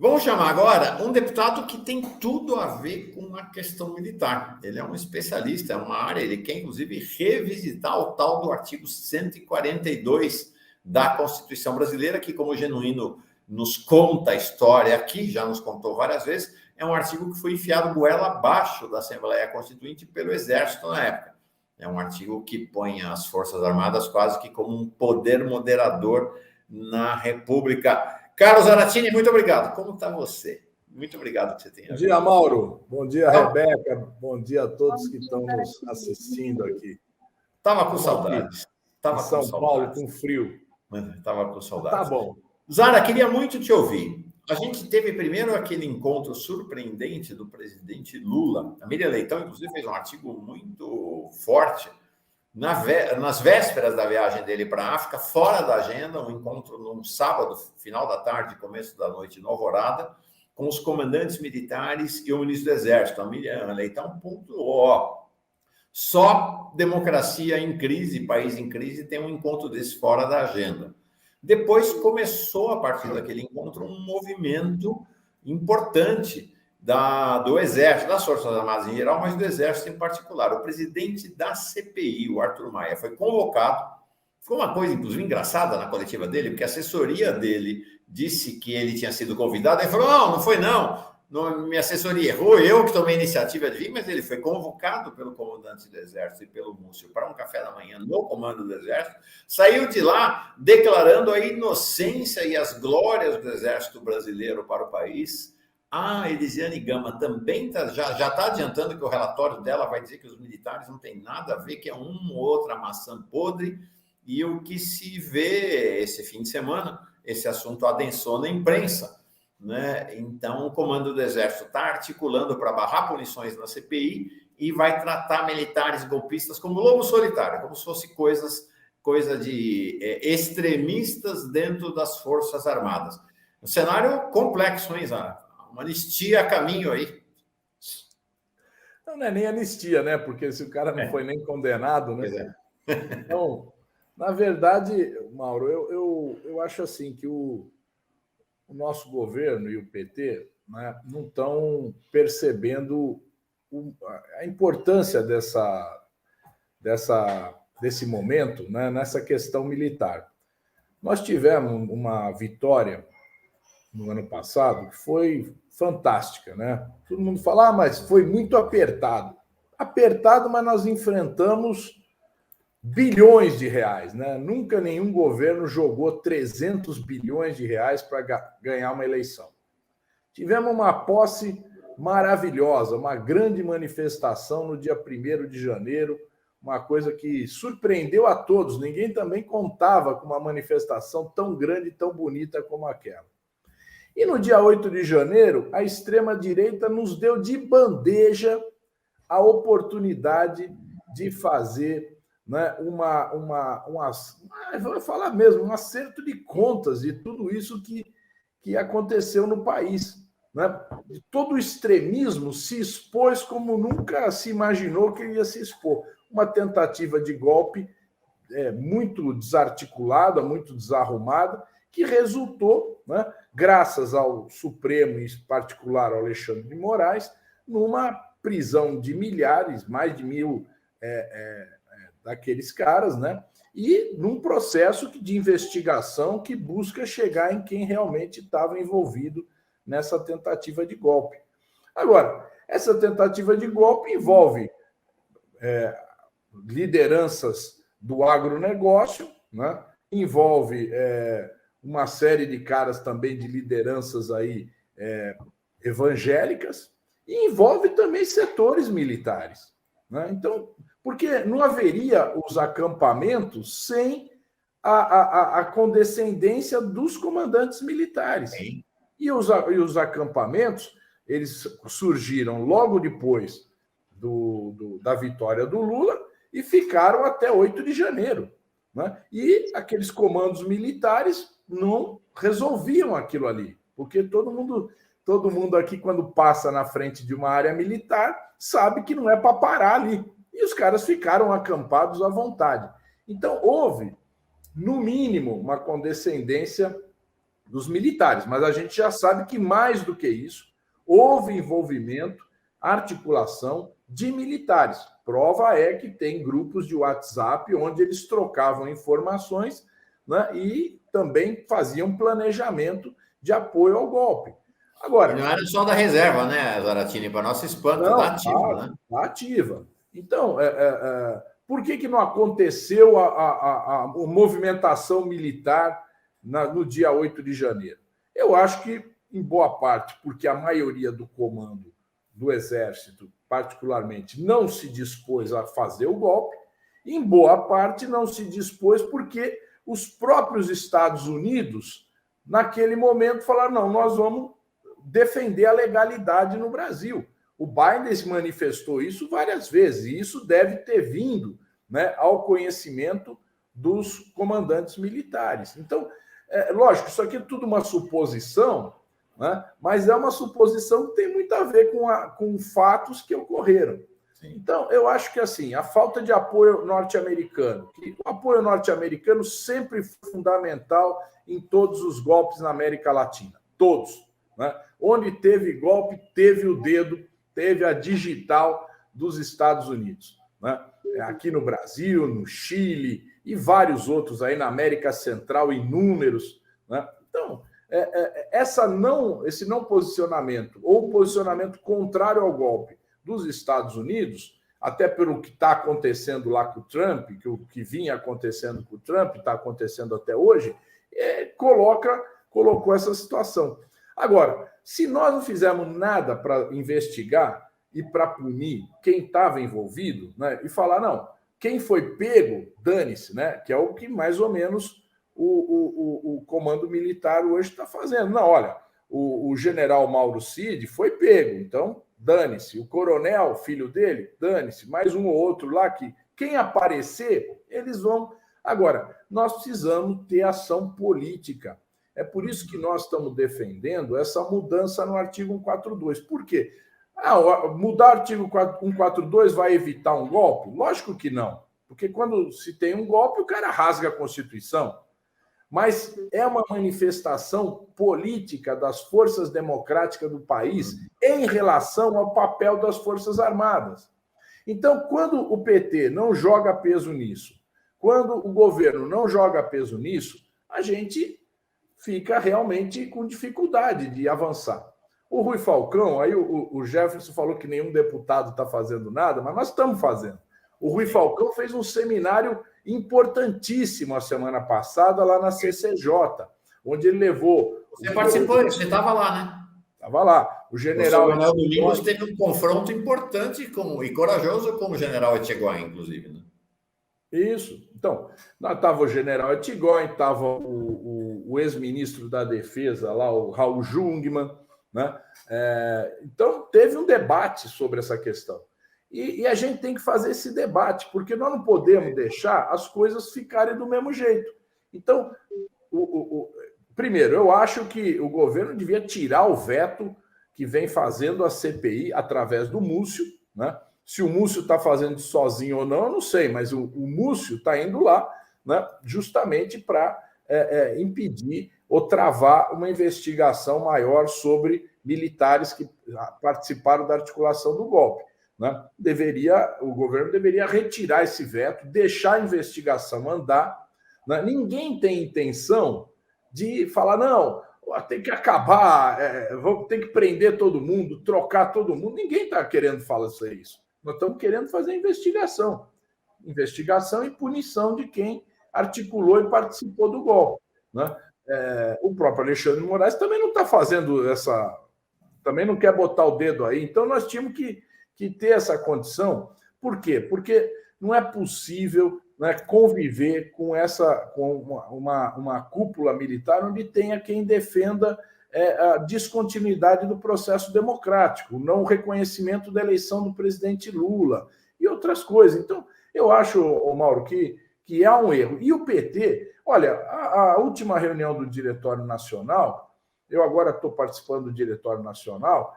Vamos chamar agora um deputado que tem tudo a ver com a questão militar. Ele é um especialista, é uma área, ele quer, inclusive, revisitar o tal do artigo 142 da Constituição Brasileira, que, como o Genuíno nos conta a história aqui, já nos contou várias vezes, é um artigo que foi enfiado goela abaixo da Assembleia Constituinte pelo Exército na época. É um artigo que põe as Forças Armadas quase que como um poder moderador na República. Carlos Zaratini, muito obrigado. Como está você? Muito obrigado que você tenha vindo. Bom dia, Mauro. Bom dia, Rebeca. Bom dia a todos que estão nos assistindo aqui. Estava com saudades. Estava em São Paulo, com frio. Estava com saudades. Tá bom. Zara, queria muito te ouvir. A gente teve primeiro aquele encontro surpreendente do presidente Lula. A Miriam Leitão, inclusive, fez um artigo muito forte nas vésperas da viagem dele para a África, fora da agenda, um encontro num sábado, final da tarde, começo da noite, em Alvorada, com os comandantes militares e o ministro do Exército. A Miriam Leitão pontuou: só democracia em crise, país em crise, tem um encontro desse fora da agenda. Depois começou, a partir daquele encontro, um movimento importante do Exército, das Forças Armadas em geral, mas do Exército em particular. O presidente da CPI, o Arthur Maia, foi convocado. Foi uma coisa, inclusive, engraçada na coletiva dele, porque a assessoria dele disse que ele tinha sido convidado. Ele falou: não foi não. Minha assessoria errou, eu que tomei a iniciativa de vir, mas ele foi convocado pelo comandante do Exército e pelo Múcio para um café da manhã no comando do Exército, saiu de lá declarando a inocência e as glórias do Exército brasileiro para o país. A Elisiane Gama também já está adiantando que o relatório dela vai dizer que os militares não têm nada a ver, que é uma ou outra maçã podre, e o que se vê esse fim de semana, esse assunto adensou na imprensa. Né? Então, o comando do Exército está articulando para barrar punições na CPI e vai tratar militares golpistas como lobo solitário, como se fosse coisa de extremistas dentro das Forças Armadas. Um cenário complexo, hein, Zara? Uma anistia a caminho aí. Não é nem anistia, né? Porque se o cara não foi nem condenado, né? Então, na verdade, Mauro, eu acho assim que o nosso governo e o PT, né, não estão percebendo a importância desse momento, né, nessa questão militar. Nós tivemos uma vitória no ano passado que foi fantástica, né? Todo mundo fala, mas foi muito apertado. Apertado, mas nós enfrentamos bilhões de reais, né? Nunca nenhum governo jogou 300 bilhões de reais para ganhar uma eleição. Tivemos uma posse maravilhosa, uma grande manifestação no dia 1º de janeiro, uma coisa que surpreendeu a todos. Ninguém também contava com uma manifestação tão grande e tão bonita como aquela. E no dia 8 de janeiro, a extrema-direita nos deu de bandeja a oportunidade de fazer, né, vou falar mesmo, um acerto de contas de tudo isso que aconteceu no país. Né? Todo o extremismo se expôs como nunca se imaginou que ia se expor. Uma tentativa de golpe muito desarticulada, muito desarrumada, que resultou, né, graças ao Supremo, em particular ao Alexandre de Moraes, numa prisão de milhares, mais de 1.000 daqueles caras, né? E num processo de investigação que busca chegar em quem realmente estava envolvido nessa tentativa de golpe. Agora, essa tentativa de golpe envolve lideranças do agronegócio, né? Envolve uma série de caras também de lideranças aí evangélicas e envolve também setores militares, né? Então, porque não haveria os acampamentos sem a condescendência dos comandantes militares. Sim. E os acampamentos, eles surgiram logo depois da vitória do Lula e ficaram até 8 de janeiro. Né? E aqueles comandos militares não resolviam aquilo ali, porque todo mundo aqui, quando passa na frente de uma área militar, sabe que não é para parar ali. E os caras ficaram acampados à vontade. Então, houve, no mínimo, uma condescendência dos militares, mas a gente já sabe que, mais do que isso, houve envolvimento, articulação de militares. Prova é que tem grupos de WhatsApp onde eles trocavam informações, né, e também faziam planejamento de apoio ao golpe. Agora, e não era só da reserva, né, Zaratini? Para nosso espanto, não, da ativa, né? Tá ativa. Então, por que não aconteceu a movimentação militar no dia 8 de janeiro? Eu acho que, em boa parte, porque a maioria do comando do Exército, particularmente, não se dispôs a fazer o golpe, em boa parte não se dispôs porque os próprios Estados Unidos, naquele momento, falaram: não, nós vamos defender a legalidade no Brasil. O Biden se manifestou isso várias vezes, e isso deve ter vindo, né, ao conhecimento dos comandantes militares. Então, lógico, isso aqui é tudo uma suposição, né, mas é uma suposição que tem muito a ver com fatos que ocorreram. Sim. Então, eu acho que assim, a falta de apoio norte-americano, que o apoio norte-americano sempre foi fundamental em todos os golpes na América Latina, todos. Né? Onde teve golpe, teve o dedo, teve a digital dos Estados Unidos. Né? Aqui no Brasil, no Chile e vários outros aí na América Central, inúmeros. Né? Então, esse não posicionamento ou posicionamento contrário ao golpe dos Estados Unidos, até pelo que está acontecendo lá com o Trump, que o que vinha acontecendo com o Trump, está acontecendo até hoje, colocou essa situação. Agora, se nós não fizermos nada para investigar e para punir quem estava envolvido, né, e falar, não, quem foi pego, dane-se, né, que é o que mais ou menos o comando militar hoje está fazendo. Não, olha, o general Mauro Cid foi pego, então dane-se. O coronel, filho dele, dane-se. Mais um ou outro lá que quem aparecer, eles vão. Agora, nós precisamos ter ação política. É por isso que nós estamos defendendo essa mudança no artigo 142. Por quê? Mudar o artigo 142 vai evitar um golpe? Lógico que não. Porque quando se tem um golpe, o cara rasga a Constituição. Mas é uma manifestação política das forças democráticas do país em relação ao papel das Forças Armadas. Então, quando o PT não joga peso nisso, quando o governo não joga peso nisso, a gente fica realmente com dificuldade de avançar. O Rui Falcão, aí o Jefferson falou que nenhum deputado está fazendo nada, mas nós estamos fazendo. O Rui Falcão fez um seminário importantíssimo a semana passada lá na CCJ, onde ele levou... Você participou, você estava lá, né? Estava lá. O general... O Manuel Domingos teve um confronto importante e corajoso com o general Etchegóin, inclusive, né? Isso. Então, estava o general Etchegóin, estava o ex-ministro da Defesa lá, o Raul Jungmann, né? Então, teve um debate sobre essa questão. E a gente tem que fazer esse debate, porque nós não podemos deixar as coisas ficarem do mesmo jeito. Então, primeiro, eu acho que o governo devia tirar o veto que vem fazendo a CPI através do Múcio, né? Se o Múcio está fazendo sozinho ou não, eu não sei, mas o Múcio está indo lá, né, justamente para impedir ou travar uma investigação maior sobre militares que participaram da articulação do golpe. Né? O governo deveria retirar esse veto, deixar a investigação andar. Né? Ninguém tem intenção de falar, não, tem que acabar, tem que prender todo mundo, trocar todo mundo. Ninguém está querendo falar isso. Nós estamos querendo fazer investigação. Investigação e punição de quem articulou e participou do golpe. Né? O próprio Alexandre de Moraes também não está fazendo essa... Também não quer botar o dedo aí. Então, nós tínhamos que ter essa condição. Por quê? Porque não é possível, né, conviver com uma cúpula militar onde tenha quem defenda a descontinuidade do processo democrático, o não reconhecimento da eleição do presidente Lula e outras coisas. Então, eu acho, Mauro, que há um erro. E o PT, olha, a última reunião do Diretório Nacional, eu agora estou participando do Diretório Nacional,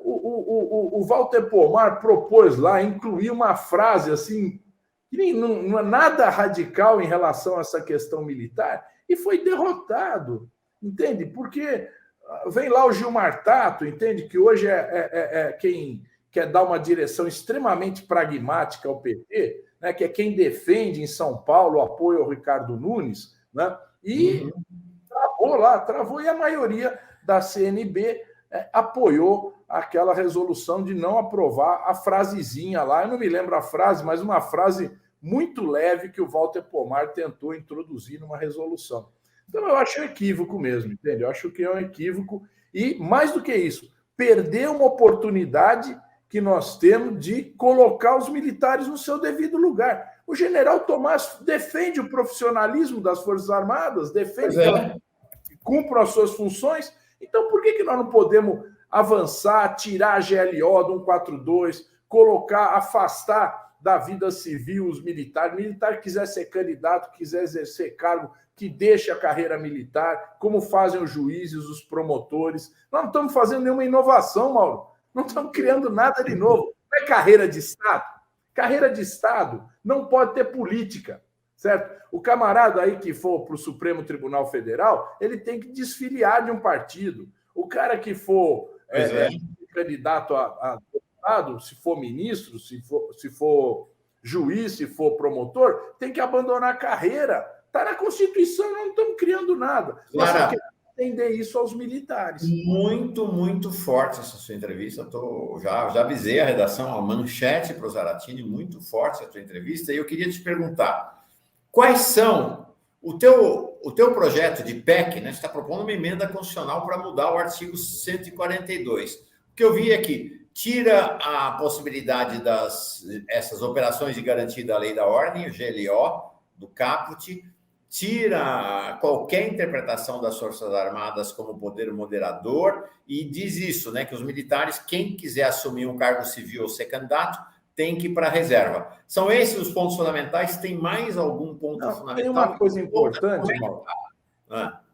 o Walter Pomar propôs lá incluir uma frase assim, que não é nada radical em relação a essa questão militar, e foi derrotado. entende? Porque vem lá o Gilmar Tato, entende? Que hoje é quem quer dar uma direção extremamente pragmática ao PT, né? Que é quem defende em São Paulo o apoio ao Ricardo Nunes, né? E travou, e a maioria da CNB apoiou aquela resolução de não aprovar a frasezinha lá, eu não me lembro a frase, mas uma frase muito leve que o Walter Pomar tentou introduzir numa resolução. Então, eu acho um equívoco mesmo, entende? Eu acho que é um equívoco e, mais do que isso, perder uma oportunidade que nós temos de colocar os militares no seu devido lugar. O general Tomás defende o profissionalismo das Forças Armadas, defende que cumpram as suas funções. Então, por que nós não podemos avançar, tirar a GLO do 142, colocar, afastar da vida civil os militares? O militar que quiser ser candidato, quiser exercer cargo, que deixe a carreira militar, como fazem os juízes, os promotores. Nós não estamos fazendo nenhuma inovação, Mauro. Não estamos criando nada de novo. Não é carreira de Estado. Carreira de Estado não pode ter política, certo? O camarada aí que for para o Supremo Tribunal Federal, ele tem que desfiliar de um partido. O cara que for candidato a deputado, se for ministro, se for juiz, se for promotor, tem que abandonar a carreira. Está na Constituição, nós não estamos criando nada. Nós queremos entender isso aos militares. Muito, muito forte essa sua entrevista. Já avisei a redação, a manchete para o Zaratini, muito forte a sua entrevista. E eu queria te perguntar, quais são o teu projeto de PEC, né? Você está propondo uma emenda constitucional para mudar o artigo 142. O que eu vi aqui, tira a possibilidade essas operações de garantia da lei da ordem, o GLO, do caput, tira qualquer interpretação das Forças Armadas como poder moderador e diz isso, né, que os militares, quem quiser assumir um cargo civil ou ser candidato, tem que ir para a reserva. São esses os pontos fundamentais? Tem mais algum ponto fundamental? Tem uma coisa importante, Mauro.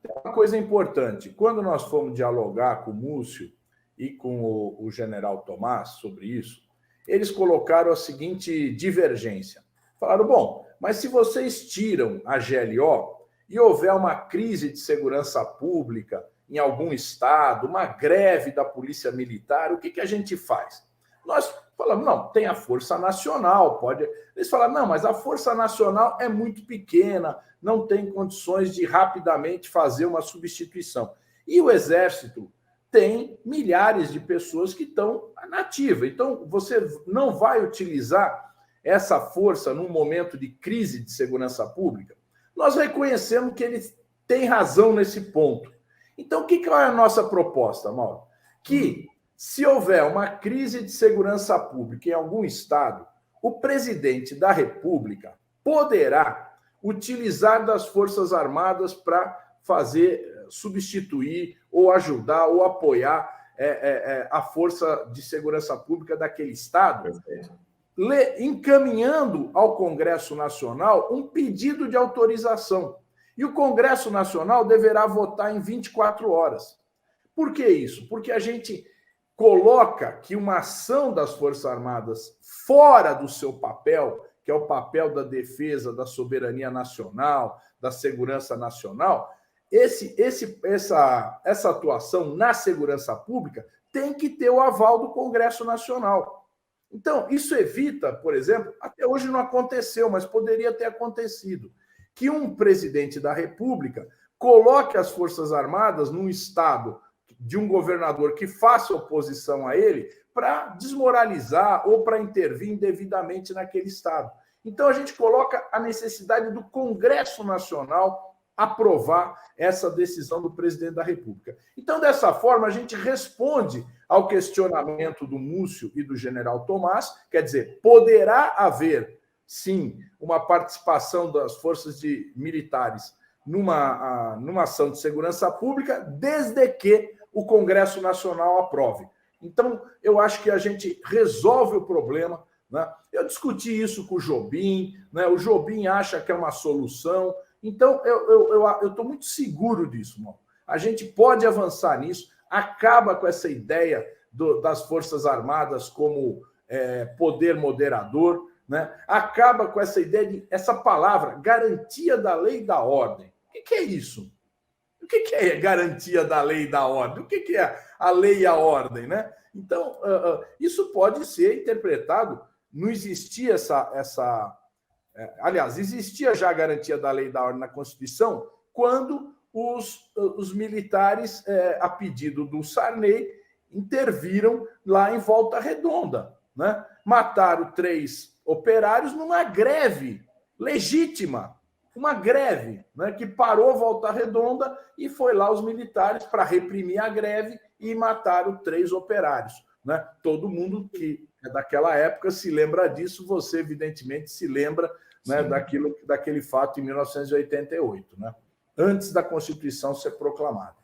Tem uma coisa importante. Quando nós fomos dialogar com o Múcio e com o general Tomás sobre isso, eles colocaram a seguinte divergência. Falaram, bom, mas se vocês tiram a GLO e houver uma crise de segurança pública em algum estado, uma greve da Polícia Militar, o que a gente faz? Nós falamos, não, tem a Força Nacional, pode... Eles falaram, não, mas a Força Nacional é muito pequena, não tem condições de rapidamente fazer uma substituição. E o Exército tem milhares de pessoas que estão na ativa. Então, você não vai utilizar essa força num momento de crise de segurança pública? Nós reconhecemos que eles têm razão nesse ponto. Então, o que é a nossa proposta, Mauro? Que, se houver uma crise de segurança pública em algum estado, o presidente da República poderá utilizar das Forças Armadas para substituir ou ajudar ou apoiar a força de segurança pública daquele estado. Perfeito. Encaminhando ao Congresso Nacional um pedido de autorização. E o Congresso Nacional deverá votar em 24 horas. Por que isso? Porque a gente coloca que uma ação das Forças Armadas fora do seu papel, que é o papel da defesa da soberania nacional, da segurança nacional, essa atuação na segurança pública tem que ter o aval do Congresso Nacional. Então, isso evita, por exemplo, até hoje não aconteceu, mas poderia ter acontecido, que um presidente da República coloque as Forças Armadas num estado de um governador que faça oposição a ele para desmoralizar ou para intervir indevidamente naquele estado. Então, a gente coloca a necessidade do Congresso Nacional aprovar essa decisão do presidente da República. Então, dessa forma, a gente responde ao questionamento do Múcio e do general Tomás, quer dizer, poderá haver, sim, uma participação das forças militares numa ação de segurança pública, desde que o Congresso Nacional aprove. Então, eu acho que a gente resolve o problema, né? Eu discuti isso com o Jobim, né? O Jobim acha que é uma solução. Então, eu estou muito seguro disso, irmão. A gente pode avançar nisso, acaba com essa ideia das Forças Armadas como poder moderador, né? Acaba com essa ideia essa palavra, garantia da lei e da ordem. O que é isso? O que é garantia da lei e da ordem? O que é a lei e a ordem, né? Então, isso pode ser interpretado. Não existia aliás, existia já a garantia da lei e da ordem na Constituição quando os militares, a pedido do Sarney, interviram lá em Volta Redonda, né? Mataram 3 operários numa greve legítima, uma greve, né, que parou Volta Redonda e foi lá os militares para reprimir a greve e mataram 3 operários. Né? Todo mundo que é daquela época se lembra disso, você evidentemente se lembra, né, daquele fato em 1988, né? Antes da Constituição ser proclamada.